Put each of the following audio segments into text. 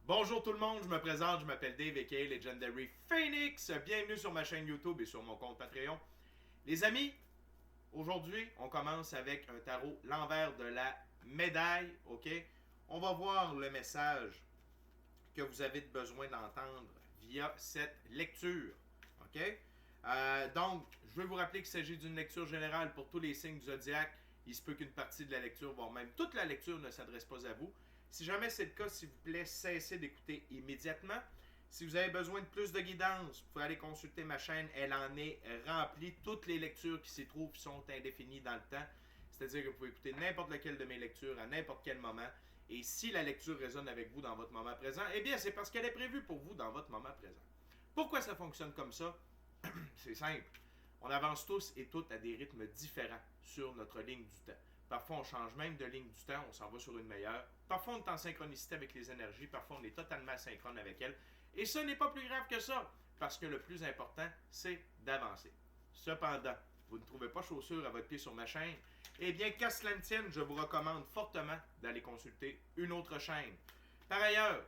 Bonjour tout le monde, je me présente, je m'appelle Dave aka Legendary Phoenix. Bienvenue sur ma chaîne YouTube et sur mon compte Patreon. Les amis, aujourd'hui, on commence avec un tarot l'envers de la médaille, ok? On va voir le message que vous avez besoin d'entendre via cette lecture, ok? Donc, je veux vous rappeler qu'il s'agit d'une lecture générale pour tous les signes du zodiaque. Il se peut qu'une partie de la lecture, voire même toute la lecture, ne s'adresse pas à vous. Si jamais c'est le cas, s'il vous plaît, cessez d'écouter immédiatement. Si vous avez besoin de plus de guidance, vous pouvez aller consulter ma chaîne. Elle en est remplie. Toutes les lectures qui s'y trouvent sont indéfinies dans le temps. C'est-à-dire que vous pouvez écouter n'importe laquelle de mes lectures à n'importe quel moment. Et si la lecture résonne avec vous dans votre moment présent, eh bien, c'est parce qu'elle est prévue pour vous dans votre moment présent. Pourquoi ça fonctionne comme ça? C'est simple. On avance tous et toutes à des rythmes différents sur notre ligne du temps. Parfois, on change même de ligne du temps, on s'en va sur une meilleure. Parfois, on est en synchronicité avec les énergies, parfois, on est totalement asynchrone avec elles. Et ce n'est pas plus grave que ça, parce que le plus important, c'est d'avancer. Cependant, vous ne trouvez pas chaussure à votre pied sur ma chaîne, eh bien, qu'à cela ne tienne, je vous recommande fortement d'aller consulter une autre chaîne. Par ailleurs,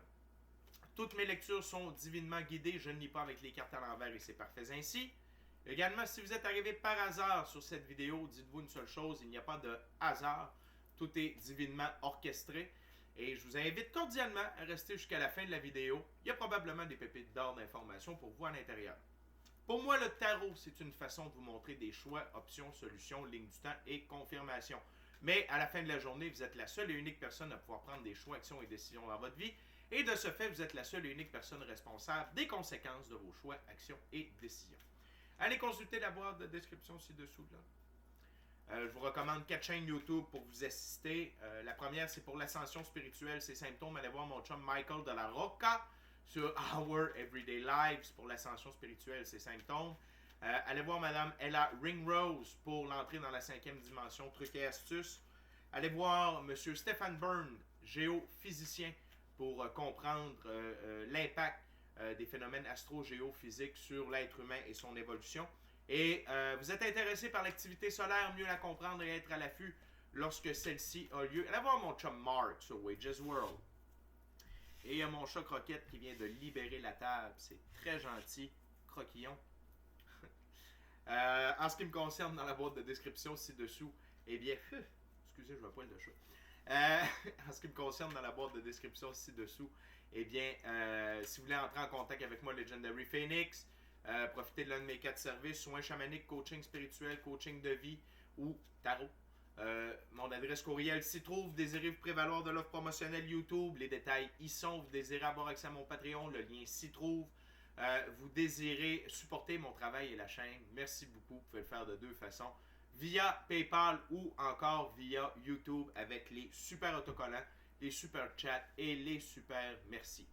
toutes mes lectures sont divinement guidées, je ne lis pas avec les cartes à l'envers et c'est parfait ainsi. Également, si vous êtes arrivé par hasard sur cette vidéo, dites-vous une seule chose, il n'y a pas de hasard. Tout est divinement orchestré. Et je vous invite cordialement à rester jusqu'à la fin de la vidéo. Il y a probablement des pépites d'or d'informations pour vous à l'intérieur. Pour moi, le tarot, c'est une façon de vous montrer des choix, options, solutions, lignes du temps et confirmations. Mais à la fin de la journée, vous êtes la seule et unique personne à pouvoir prendre des choix, actions et décisions dans votre vie. Et de ce fait, vous êtes la seule et unique personne responsable des conséquences de vos choix, actions et décisions. Allez consulter la boîte de description ci-dessous. Je vous recommande 4 chaînes YouTube pour vous assister. La première, c'est pour l'ascension spirituelle, ses symptômes. Allez voir mon chum Michael de la Rocca sur Our Everyday Lives pour l'ascension spirituelle, ses symptômes. Allez voir Madame Ella Ringrose pour l'entrée dans la 5e dimension, trucs et astuces. Allez voir Monsieur Stéphane Byrne, géophysicien, pour comprendre l'impact des phénomènes astro-géophysiques sur l'être humain et son évolution. Et vous êtes intéressé par l'activité solaire, mieux la comprendre et être à l'affût lorsque celle-ci a lieu. Allez voir mon chum Mark sur Wages World. Et il y a mon chat Croquette qui vient de libérer la table. C'est très gentil. Croquillon. En ce qui me concerne, dans la boîte de description ci-dessous, eh bien, excusez, je vois pas le chat. En ce qui me concerne, dans la boîte de description ci-dessous, eh bien, si vous voulez entrer en contact avec moi, Legendary Phoenix, profitez de l'un de mes 4 services, soins chamaniques, coaching spirituel, coaching de vie ou tarot. Mon adresse courriel s'y trouve. Désirez vous prévaloir de l'offre promotionnelle YouTube, les détails y sont. Vous désirez avoir accès à mon Patreon, le lien s'y trouve. Vous désirez supporter mon travail et la chaîne, merci beaucoup. Vous pouvez le faire de 2 façons, via PayPal ou encore via YouTube avec les super autocollants, les super chats et les super merci.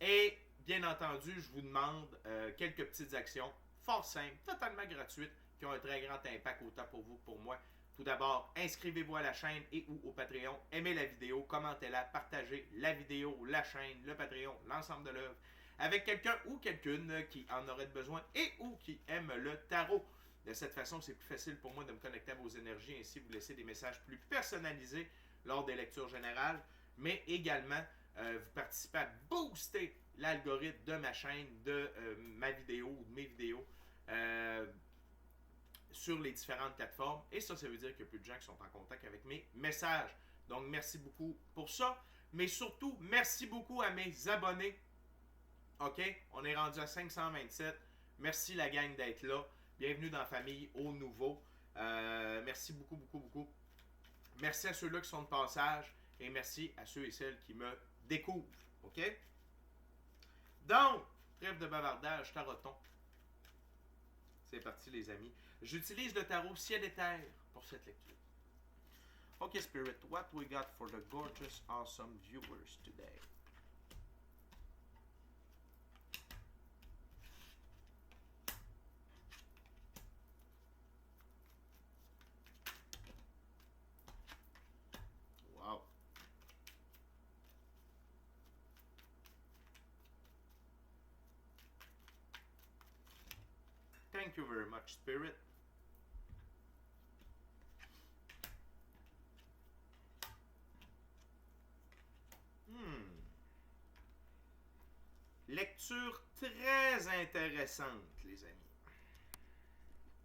Et bien entendu, je vous demande quelques petites actions fort simples, totalement gratuites, qui ont un très grand impact autant pour vous que pour moi. Tout d'abord, inscrivez-vous à la chaîne et ou au Patreon, aimez la vidéo, commentez-la, partagez la vidéo, la chaîne, le Patreon, l'ensemble de l'œuvre, avec quelqu'un ou quelqu'une qui en aurait besoin et ou qui aime le tarot. De cette façon, c'est plus facile pour moi de me connecter à vos énergies, ainsi vous laisser des messages plus personnalisés lors des lectures générales, mais également vous participez à booster l'algorithme de ma chaîne, de ma vidéo ou de mes vidéos sur les différentes plateformes. Et ça veut dire qu'il y a plus de gens qui sont en contact avec mes messages. Donc, merci beaucoup pour ça. Mais surtout, merci beaucoup à mes abonnés. OK? On est rendu à 527. Merci la gang d'être là. Bienvenue dans la famille aux nouveaux. Merci beaucoup, beaucoup, beaucoup. Merci à ceux-là qui sont de passage. Et merci à ceux et celles qui me découvrent. OK? Donc, trêve de bavardage, taroton. C'est parti, les amis. J'utilise le tarot ciel et terre pour cette lecture. OK, Spirit, what we got for the gorgeous, awesome viewers today? Wow. Thank you very much, Spirit. lecture très intéressante, les amis.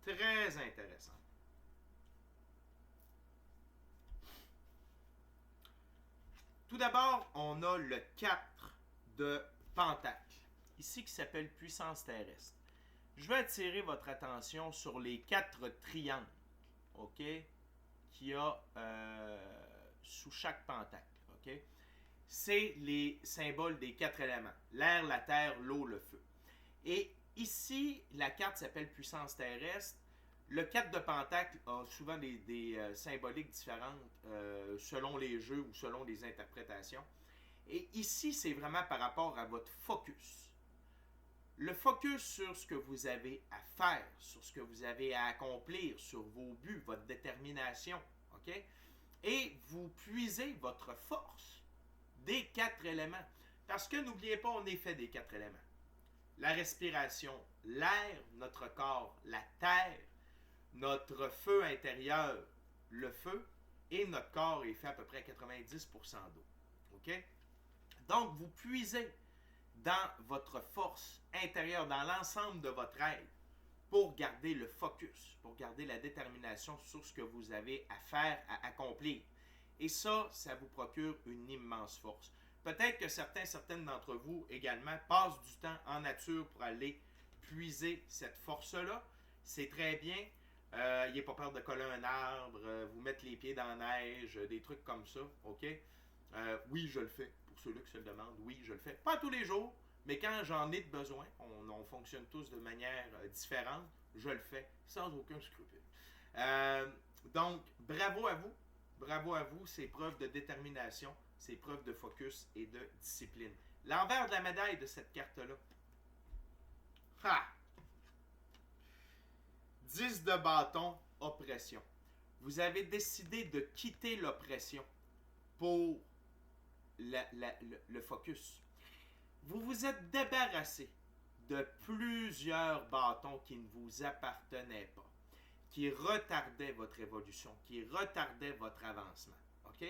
Très intéressante. Tout d'abord, on a le 4 de Pentacle, ici qui s'appelle Puissance terrestre. Je vais attirer votre attention sur les 4 triangles, ok, qu'il y a sous chaque pentacle, ok. C'est les symboles des 4 éléments, l'air, la terre, l'eau, le feu. Et ici, la carte s'appelle Puissance terrestre. Le 4 de Pentacle a souvent des symboliques différentes selon les jeux ou selon les interprétations. Et ici, c'est vraiment par rapport à votre focus. Le focus sur ce que vous avez à faire, sur ce que vous avez à accomplir, sur vos buts, votre détermination. OK? Et vous puisez votre force des 4 éléments. Parce que n'oubliez pas, on est fait des 4 éléments. La respiration, l'air, notre corps, la terre, notre feu intérieur, le feu, et notre corps est fait à peu près à 90% d'eau. OK? Donc, vous puisez dans votre force intérieure, dans l'ensemble de votre être, pour garder le focus, pour garder la détermination sur ce que vous avez à faire, à accomplir. Et ça vous procure une immense force. Peut-être que certaines d'entre vous également passent du temps en nature pour aller puiser cette force-là. C'est très bien. N'ayez pas peur de coller un arbre, vous mettre les pieds dans la neige, des trucs comme ça, ok? Oui, je le fais. Pour ceux-là qui se le demandent, oui, je le fais. Pas tous les jours, mais quand j'en ai besoin, on fonctionne tous de manière différente, je le fais sans aucun scrupule. Donc, bravo à vous. Bravo à vous, c'est preuve de détermination, c'est preuve de focus et de discipline. L'envers de la médaille de cette carte-là. Ha! 10 de bâton, oppression. Vous avez décidé de quitter l'oppression pour le focus. Vous vous êtes débarrassé de plusieurs bâtons qui ne vous appartenaient pas, qui retardaient votre évolution, qui retardaient votre avancement. OK?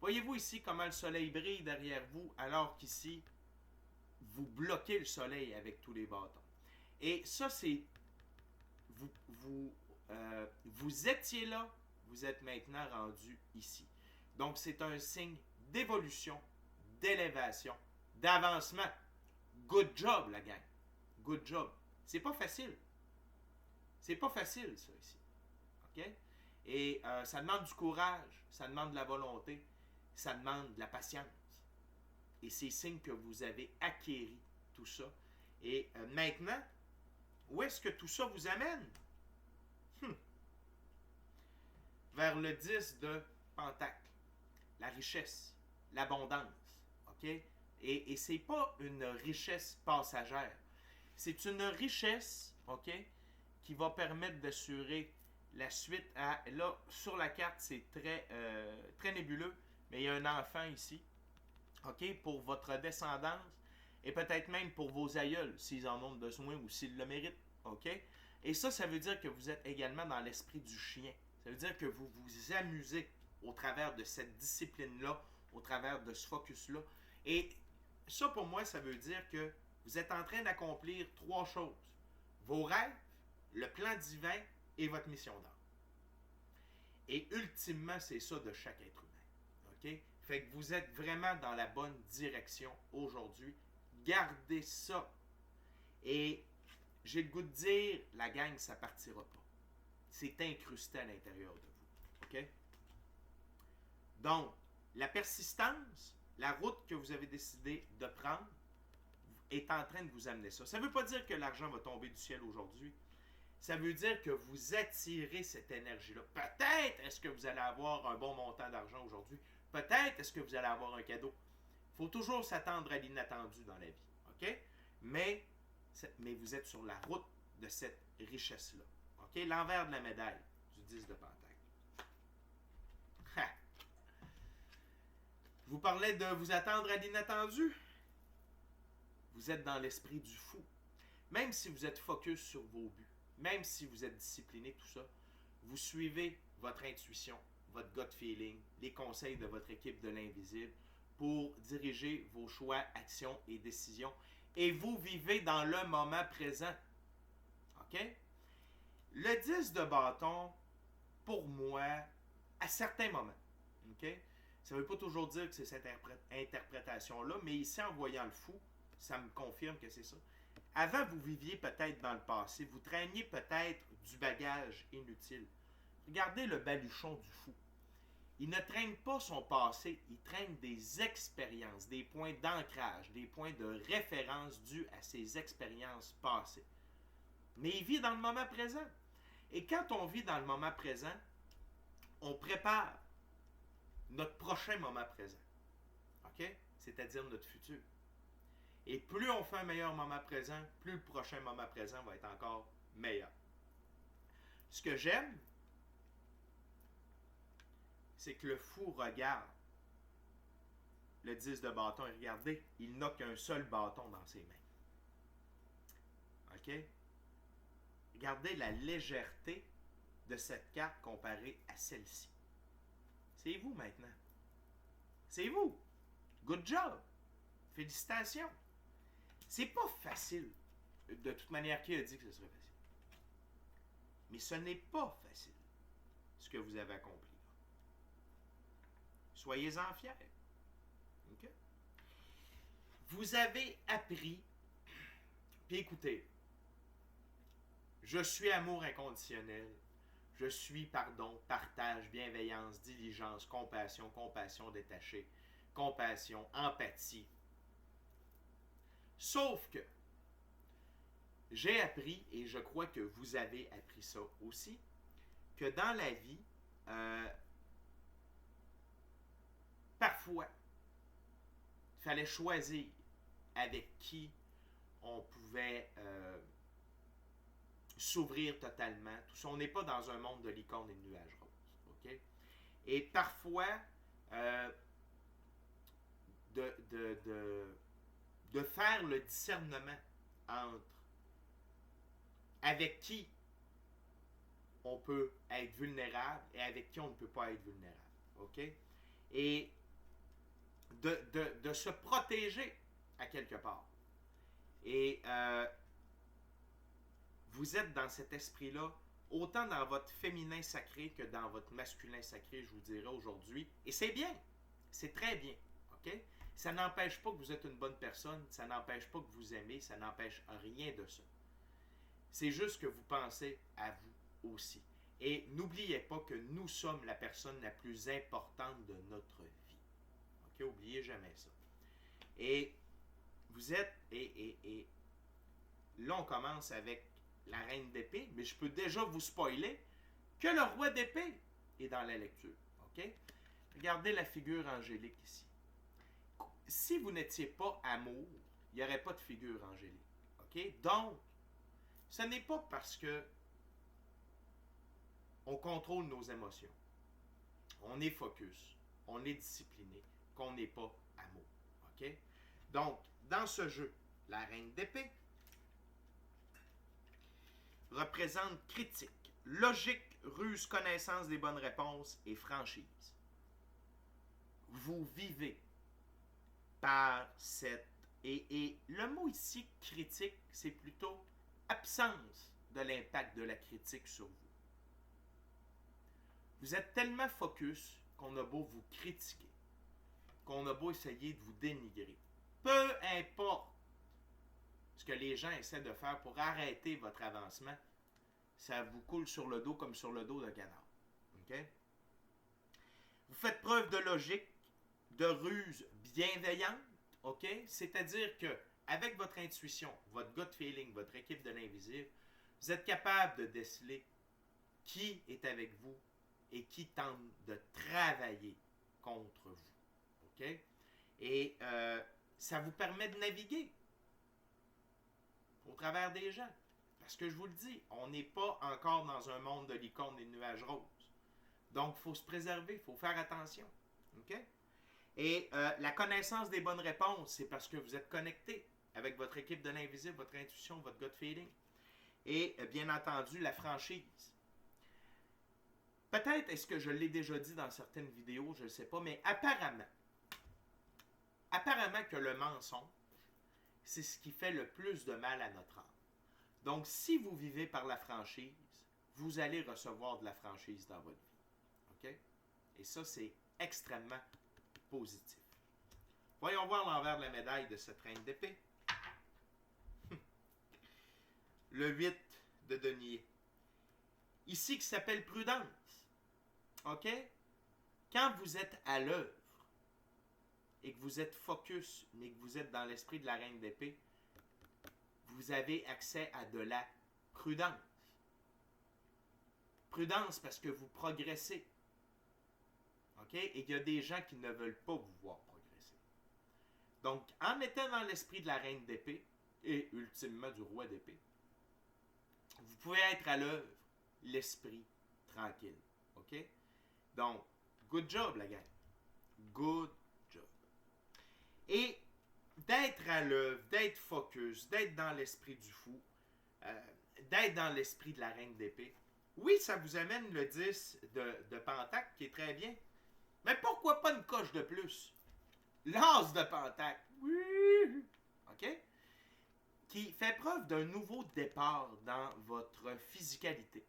Voyez-vous ici comment le soleil brille derrière vous, alors qu'ici, vous bloquez le soleil avec tous les bâtons. Et ça, c'est... Vous étiez là, vous êtes maintenant rendu ici. Donc, c'est un signe d'évolution, d'élévation, d'avancement. Good job, la gang. Good job. C'est pas facile. C'est pas facile, ça, ici. OK? Et ça demande du courage, ça demande de la volonté, ça demande de la patience. Et c'est signe que vous avez acquéri tout ça. Et maintenant, où est-ce que tout ça vous amène? Vers le 10 de Pentacle. La richesse, l'abondance. OK? Et c'est pas une richesse passagère. C'est une richesse, OK, qui va permettre d'assurer la suite à... Là, sur la carte, c'est très nébuleux, mais il y a un enfant ici, OK, pour votre descendance et peut-être même pour vos aïeuls, s'ils en ont besoin ou s'ils le méritent, OK? Et ça veut dire que vous êtes également dans l'esprit du chien. Ça veut dire que vous vous amusez au travers de cette discipline-là, au travers de ce focus-là. Et ça, pour moi, ça veut dire que vous êtes en train d'accomplir 3 choses. Vos rêves, le plan divin et votre mission d'âme. Et ultimement, c'est ça de chaque être humain. OK? Fait que vous êtes vraiment dans la bonne direction aujourd'hui. Gardez ça. Et j'ai le goût de dire, la gang, ça partira pas. C'est incrusté à l'intérieur de vous. OK? Donc, la persistance, la route que vous avez décidé de prendre, est en train de vous amener ça. Ça ne veut pas dire que l'argent va tomber du ciel aujourd'hui. Ça veut dire que vous attirez cette énergie-là. Peut-être est-ce que vous allez avoir un bon montant d'argent aujourd'hui. Peut-être est-ce que vous allez avoir un cadeau. Il faut toujours s'attendre à l'inattendu dans la vie. OK? Mais vous êtes sur la route de cette richesse-là. OK? L'envers de la médaille du 10 de Pentacle. Ha! Je vous parlais de vous attendre à l'inattendu. Vous êtes dans l'esprit du fou. Même si vous êtes focus sur vos buts, même si vous êtes discipliné, tout ça, vous suivez votre intuition, votre gut feeling, les conseils de votre équipe de l'invisible pour diriger vos choix, actions et décisions. et vous vivez dans le moment présent. OK? Le 10 de bâton, pour moi, à certains moments, OK? Ça ne veut pas toujours dire que c'est cette interprétation-là, mais ici, en voyant le fou, ça me confirme que c'est ça. Avant, vous viviez peut-être dans le passé, vous traîniez peut-être du bagage inutile. Regardez le baluchon du fou. Il ne traîne pas son passé, il traîne des expériences, des points d'ancrage, des points de référence dus à ses expériences passées. Mais il vit dans le moment présent. Et quand on vit dans le moment présent, on prépare notre prochain moment présent. OK? C'est-à-dire notre futur. Et plus on fait un meilleur moment présent, plus le prochain moment présent va être encore meilleur. Ce que j'aime, c'est que le fou regarde le 10 de bâton et regardez, il n'a qu'un seul bâton dans ses mains. OK? Regardez la légèreté de cette carte comparée à celle-ci. C'est vous maintenant. C'est vous. Good job. Félicitations. C'est pas facile. De toute manière, qui a dit que ce serait facile? Mais ce n'est pas facile, ce que vous avez accompli. Soyez-en fiers. OK? Vous avez appris, puis écoutez, je suis amour inconditionnel, je suis pardon, partage, bienveillance, diligence, compassion, compassion détachée, compassion, empathie. Sauf que j'ai appris, et je crois que vous avez appris ça aussi, que dans la vie, parfois, il fallait choisir avec qui on pouvait s'ouvrir totalement. Tout ça, on n'est pas dans un monde de licorne et de nuages roses. Okay? Et parfois, de faire le discernement entre avec qui on peut être vulnérable et avec qui on ne peut pas être vulnérable. OK? Et de se protéger à quelque part. Et vous êtes dans cet esprit-là, autant dans votre féminin sacré que dans votre masculin sacré, je vous dirais aujourd'hui. Et c'est bien. C'est très bien. OK? Ça n'empêche pas que vous êtes une bonne personne, ça n'empêche pas que vous aimez, ça n'empêche rien de ça. C'est juste que vous pensez à vous aussi. Et n'oubliez pas que nous sommes la personne la plus importante de notre vie. OK? Oubliez jamais ça. Et vous êtes... Et là, on commence avec la reine d'épée, mais je peux déjà vous spoiler que le roi d'épée est dans la lecture. OK? Regardez la figure angélique ici. Si vous n'étiez pas amour, il n'y aurait pas de figure angélique. OK? Donc, ce n'est pas parce que on contrôle nos émotions, on est focus, on est discipliné, qu'on n'est pas amour. OK? Donc, dans ce jeu, la reine d'épée représente critique, logique, ruse, connaissance des bonnes réponses et franchise. Vous vivez par cette... Et le mot ici, critique, c'est plutôt absence de l'impact de la critique sur vous. Vous êtes tellement focus qu'on a beau vous critiquer, qu'on a beau essayer de vous dénigrer. Peu importe ce que les gens essaient de faire pour arrêter votre avancement, ça vous coule sur le dos comme sur le dos d'un canard. Okay? Vous faites preuve de logique, de ruse bienveillante, OK? C'est-à-dire que avec votre intuition, votre gut feeling, votre équipe de l'invisible, vous êtes capable de déceler qui est avec vous et qui tente de travailler contre vous. OK? Et ça vous permet de naviguer au travers des gens. Parce que je vous le dis, on n'est pas encore dans un monde de licornes et de nuages roses. Donc, il faut se préserver, il faut faire attention. OK? Et la connaissance des bonnes réponses, c'est parce que vous êtes connecté avec votre équipe de l'invisible, votre intuition, votre gut feeling. Et bien entendu, la franchise. Peut-être est-ce que je l'ai déjà dit dans certaines vidéos, je ne sais pas, mais apparemment que le mensonge c'est ce qui fait le plus de mal à notre âme. Donc, si vous vivez par la franchise, vous allez recevoir de la franchise dans votre vie. OK? Et ça, c'est extrêmement positif. Voyons voir l'envers de la médaille de cette reine d'épée. Le 8 de denier. Ici, qui s'appelle prudence. OK? Quand vous êtes à l'œuvre et que vous êtes focus, mais que vous êtes dans l'esprit de la reine d'épée, vous avez accès à de la prudence. Prudence parce que vous progressez. OK? Et qu'il y a des gens qui ne veulent pas vous voir progresser. Donc, en étant dans l'esprit de la reine d'épée, et ultimement du roi d'épée, vous pouvez être à l'œuvre, l'esprit tranquille. OK? Donc, good job, la gang. Good job. Et d'être à l'œuvre, d'être focus, d'être dans l'esprit du fou, d'être dans l'esprit de la reine d'épée, oui, ça vous amène le 10 de Pentacle, qui est très bien. Mais pourquoi pas une coche de plus? L'as de Pentacle. Oui! OK? Qui fait preuve d'un nouveau départ dans votre physicalité.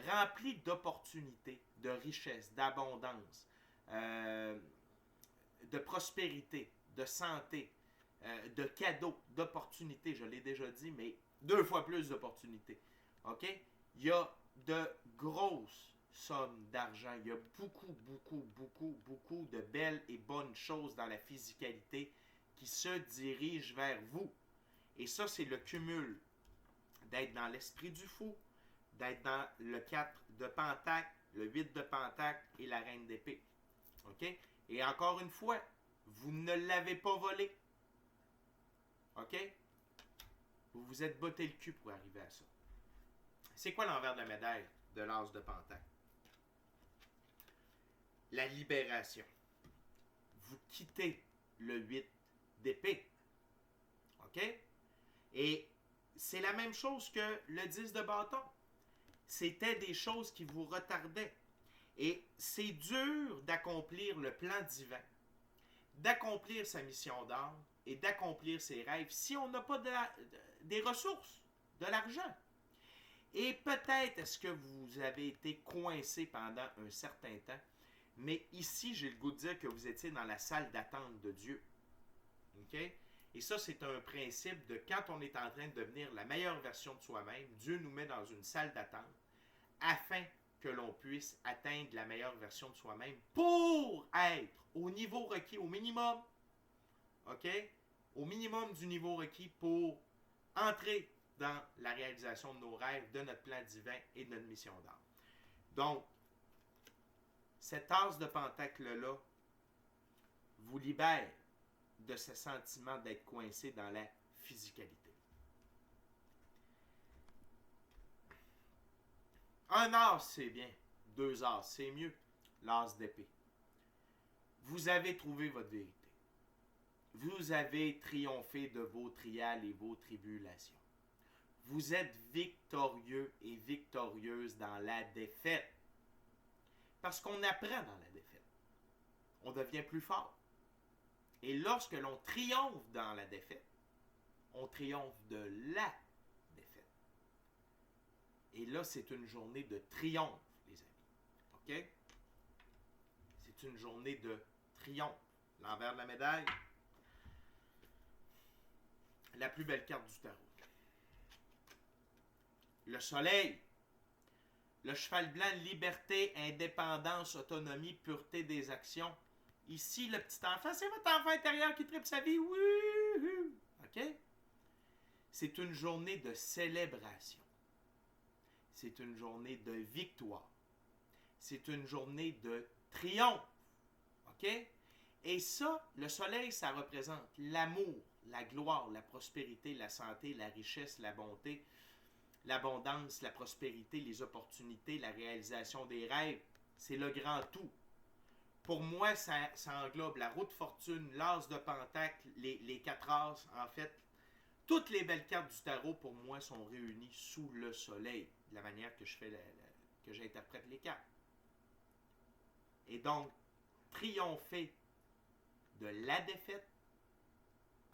Rempli d'opportunités, de richesses, d'abondance, de prospérité, de santé, de cadeaux, d'opportunités. Je l'ai déjà dit, mais 2 fois plus d'opportunités. OK? Il y a de grosses sommes d'argent. Il y a beaucoup de belles et bonnes choses dans la physicalité qui se dirigent vers vous. Et ça, c'est le cumul d'être dans l'esprit du fou, d'être dans le 4 de Pentacle, le 8 de Pentacle et la reine d'épée. OK? Et encore une fois, vous ne l'avez pas volé. OK? Vous vous êtes botté le cul pour arriver à ça. C'est quoi l'envers de la médaille de l'as de Pentacle? La libération. Vous quittez le 8 d'épée. OK? Et c'est la même chose que le 10 de bâton. C'était des choses qui vous retardaient. Et c'est dur d'accomplir le plan divin, d'accomplir sa mission d'âme et d'accomplir ses rêves si on n'a pas des ressources, de l'argent. Et peut-être est-ce que vous avez été coincé pendant un certain temps, mais ici, j'ai le goût de dire que vous étiez dans la salle d'attente de Dieu. OK? Et ça, c'est un principe de quand on est en train de devenir la meilleure version de soi-même, Dieu nous met dans une salle d'attente afin que l'on puisse atteindre la meilleure version de soi-même pour être au niveau requis, au minimum, OK? Au minimum du niveau requis pour entrer dans la réalisation de nos rêves, de notre plan divin et de notre mission d'âme. Donc, cette as de pentacle-là vous libère de ce sentiment d'être coincé dans la physicalité. Un as, c'est bien. 2 as, c'est mieux. L'as d'épée. Vous avez trouvé votre vérité. Vous avez triomphé de vos trials et vos tribulations. Vous êtes victorieux et victorieuse dans la défaite. Parce qu'on apprend dans la défaite. On devient plus fort. Et lorsque l'on triomphe dans la défaite, on triomphe de la défaite. Et là, c'est une journée de triomphe, les amis. OK? C'est une journée de triomphe. L'envers de la médaille, la plus belle carte du tarot. Le soleil. Le cheval blanc, liberté, indépendance, autonomie, pureté des actions. Ici, le petit enfant, c'est votre enfant intérieur qui tripe sa vie. Oui! OK? C'est une journée de célébration. C'est une journée de victoire. C'est une journée de triomphe. OK? Et ça, le soleil, ça représente l'amour, la gloire, la prospérité, la santé, la richesse, la bonté, l'abondance, la prospérité, les opportunités, la réalisation des rêves. C'est le grand tout. Pour moi, ça englobe la roue de fortune, l'as de pentacle, les 4 as. En fait, toutes les belles cartes du tarot, pour moi, sont réunies sous le soleil, de la manière que que j'interprète les cartes. Et donc, triompher de la défaite,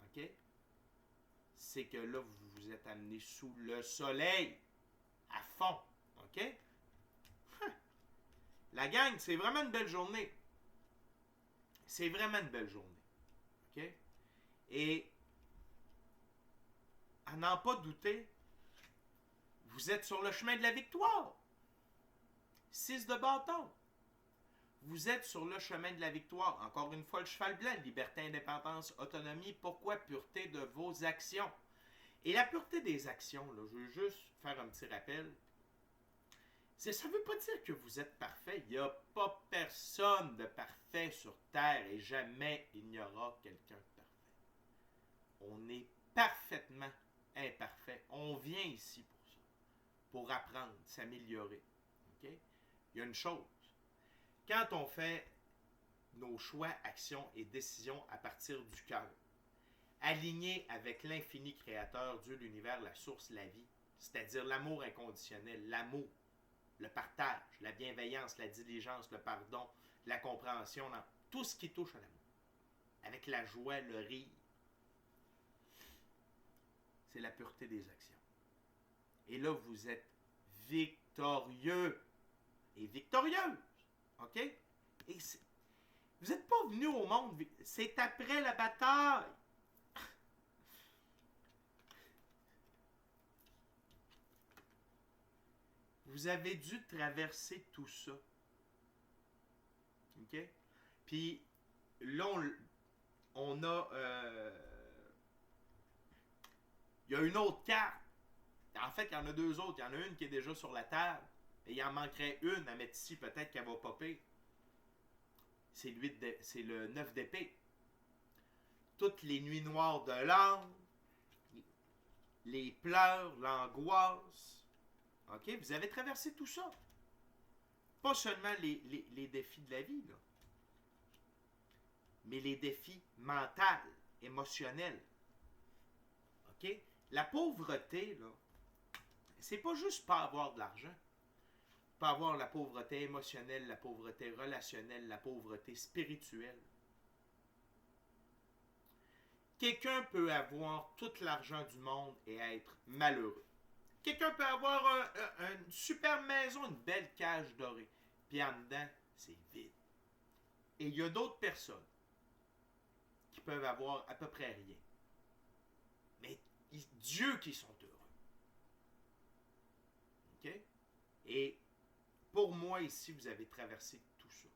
OK? c'est que là, vous vous êtes amené sous le soleil, à fond, OK? La gang, c'est vraiment une belle journée. C'est vraiment une belle journée, OK? Et, à n'en pas douter, vous êtes sur le chemin de la victoire. 6 de bâton. Vous êtes sur le chemin de la victoire. Encore une fois, le cheval blanc, liberté, indépendance, autonomie. Pourquoi pureté de vos actions? Et la pureté des actions, là, je veux juste faire un petit rappel. Ça ne veut pas dire que vous êtes parfait. Il n'y a pas personne de parfait sur Terre et jamais il n'y aura quelqu'un de parfait. On est parfaitement imparfait. On vient ici pour ça, pour apprendre, s'améliorer. Okay? Il y a une chose. Quand on fait nos choix, actions et décisions à partir du cœur, alignés avec l'infini créateur, Dieu, l'univers, la source, la vie, c'est-à-dire l'amour inconditionnel, l'amour, le partage, la bienveillance, la diligence, le pardon, la compréhension, tout ce qui touche à l'amour, avec la joie, le rire, c'est la pureté des actions. Et là, vous êtes victorieux et victorieuse. OK? Et vous n'êtes pas venu au monde, c'est après la bataille. Vous avez dû traverser tout ça. OK? Puis là, on a... il y a une autre carte. En fait, il y en a deux autres. Il y en a une qui est déjà sur la table. Et il en manquerait une à mettre ici, peut-être qu'elle va popper. C'est le 9 d'épée. Toutes les nuits noires de l'âme, les pleurs, l'angoisse. OK? Vous avez traversé tout ça. Pas seulement les défis de la vie, là, mais les défis mentaux, émotionnels. OK? La pauvreté, là, c'est pas juste pas avoir de l'argent. Pas avoir la pauvreté émotionnelle, la pauvreté relationnelle, la pauvreté spirituelle. Quelqu'un peut avoir tout l'argent du monde et être malheureux. Quelqu'un peut avoir une super maison, une belle cage dorée. Puis en dedans, c'est vide. Et il y a d'autres personnes qui peuvent avoir à peu près rien. Mais Dieu qui sont heureux. OK? Et pour moi, ici, vous avez traversé tout ça.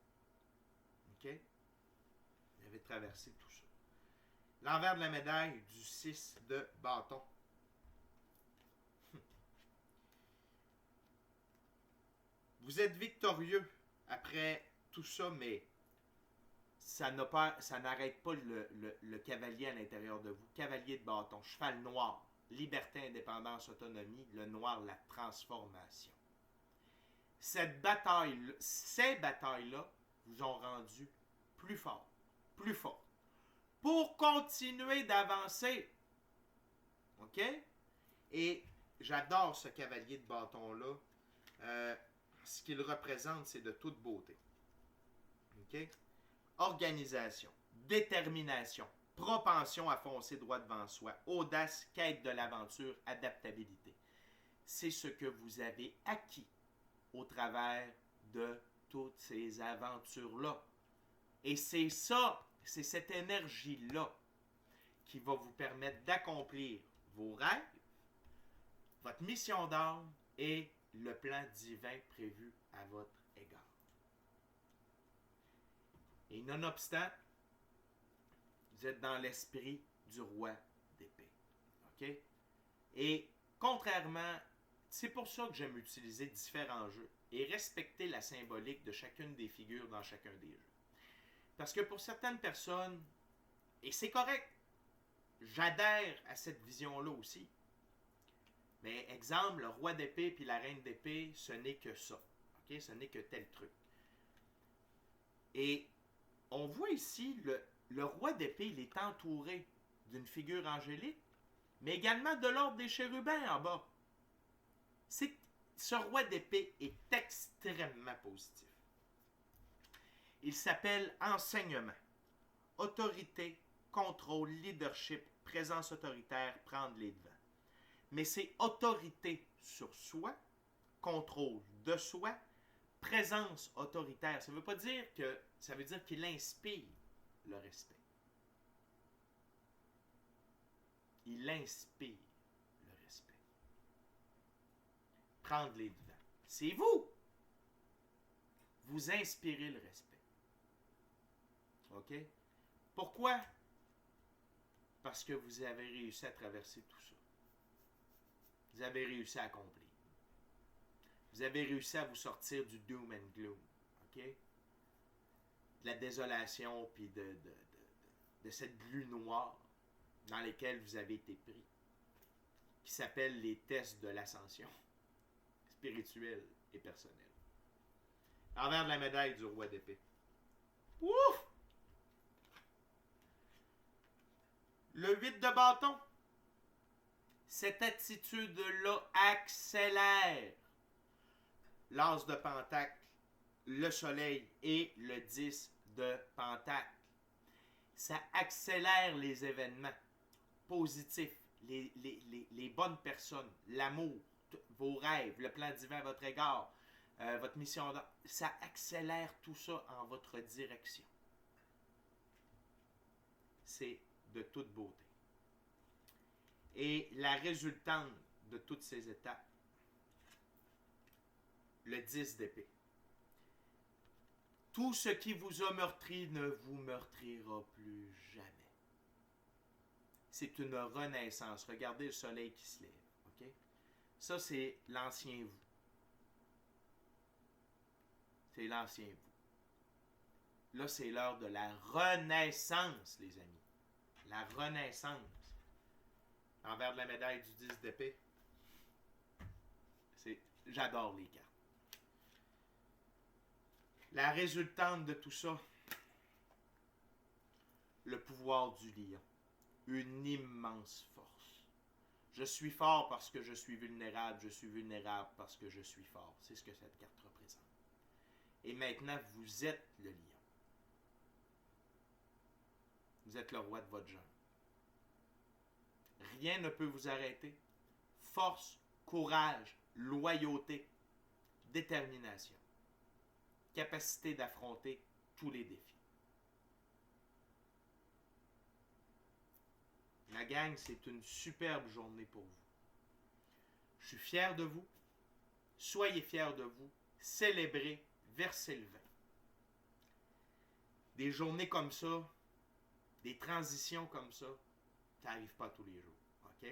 OK? Vous avez traversé tout ça. L'envers de la médaille du 6 de bâton. Vous êtes victorieux après tout ça, mais ça n'arrête pas le cavalier à l'intérieur de vous. Cavalier de bâton, cheval noir, liberté, indépendance, autonomie, le noir, la transformation. Ces batailles-là vous ont rendu plus fort, plus fort, pour continuer d'avancer. OK? Et j'adore ce cavalier de bâton-là. Ce qu'il représente, c'est de toute beauté. OK? Organisation, détermination, propension à foncer droit devant soi, audace, quête de l'aventure, adaptabilité. C'est ce que vous avez acquis au travers de toutes ces aventures-là. Et c'est ça, c'est cette énergie-là qui va vous permettre d'accomplir vos rêves, votre mission d'âme et le plan divin prévu à votre égard. Et nonobstant, vous êtes dans l'esprit du roi d'épée. OK? Et contrairement, c'est pour ça que j'aime utiliser différents jeux et respecter la symbolique de chacune des figures dans chacun des jeux. Parce que pour certaines personnes, et c'est correct, j'adhère à cette vision-là aussi. Mais exemple, le roi d'épée puis la reine d'épée, ce n'est que ça. Okay? Ce n'est que tel truc. Et on voit ici, le roi d'épée, il est entouré d'une figure angélique, mais également de l'ordre des chérubins en bas. Ce roi d'épée est extrêmement positif. Il s'appelle enseignement, autorité, contrôle, leadership, présence autoritaire, prendre les devants. Mais c'est autorité sur soi, contrôle de soi, présence autoritaire. Ça veut dire qu'il inspire le respect. Il inspire le respect. Prendre les devants. C'est vous. Vous inspirez le respect. OK? Pourquoi? Parce que vous avez réussi à traverser tout ça. Vous avez réussi à accomplir. Vous avez réussi à vous sortir du doom and gloom. OK? De la désolation puis de cette glu noire dans laquelle vous avez été pris. Qui s'appelle les tests de l'ascension spirituelle et personnelle. L'envers de la médaille du roi d'épée. Ouf! Le 8 de bâton. Cette attitude-là accélère l'as de pentacle, le soleil et le 10 de pentacle. Ça accélère les événements positifs, les bonnes personnes, l'amour, vos rêves, le plan divin à votre égard, votre mission d'âme. Ça accélère tout ça en votre direction. C'est de toute beauté. Et la résultante de toutes ces étapes, le 10 d'épée. Tout ce qui vous a meurtri ne vous meurtrira plus jamais. C'est une renaissance. Regardez le soleil qui se lève. OK? Ça, c'est l'ancien vous. C'est l'ancien vous. Là, c'est l'heure de la renaissance, les amis. La renaissance. L'envers de la médaille du 10 d'épée. J'adore les cartes. La résultante de tout ça, le pouvoir du lion. Une immense force. Je suis fort parce que je suis vulnérable. Je suis vulnérable parce que je suis fort. C'est ce que cette carte représente. Et maintenant, vous êtes le lion. Vous êtes le roi de votre genre. Rien ne peut vous arrêter. Force, courage, loyauté, détermination. Capacité d'affronter tous les défis. La gang, c'est une superbe journée pour vous. Je suis fier de vous. Soyez fiers de vous. Célébrez, versez le vin. Des journées comme ça, des transitions comme ça, ça n'arrive pas tous les jours. OK?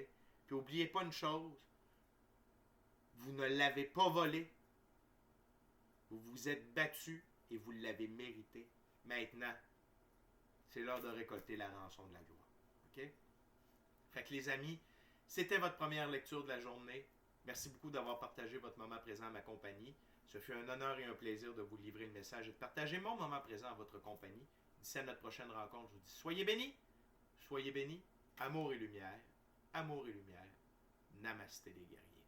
Puis n'oubliez pas une chose, vous ne l'avez pas volé. Vous vous êtes battu et vous l'avez mérité. Maintenant, c'est l'heure de récolter la rançon de la gloire. OK? Fait que les amis, c'était votre première lecture de la journée. Merci beaucoup d'avoir partagé votre moment présent à ma compagnie. Ce fut un honneur et un plaisir de vous livrer le message et de partager mon moment présent à votre compagnie. D'ici à notre prochaine rencontre, je vous dis soyez bénis, amour et lumière, namaste les guerriers.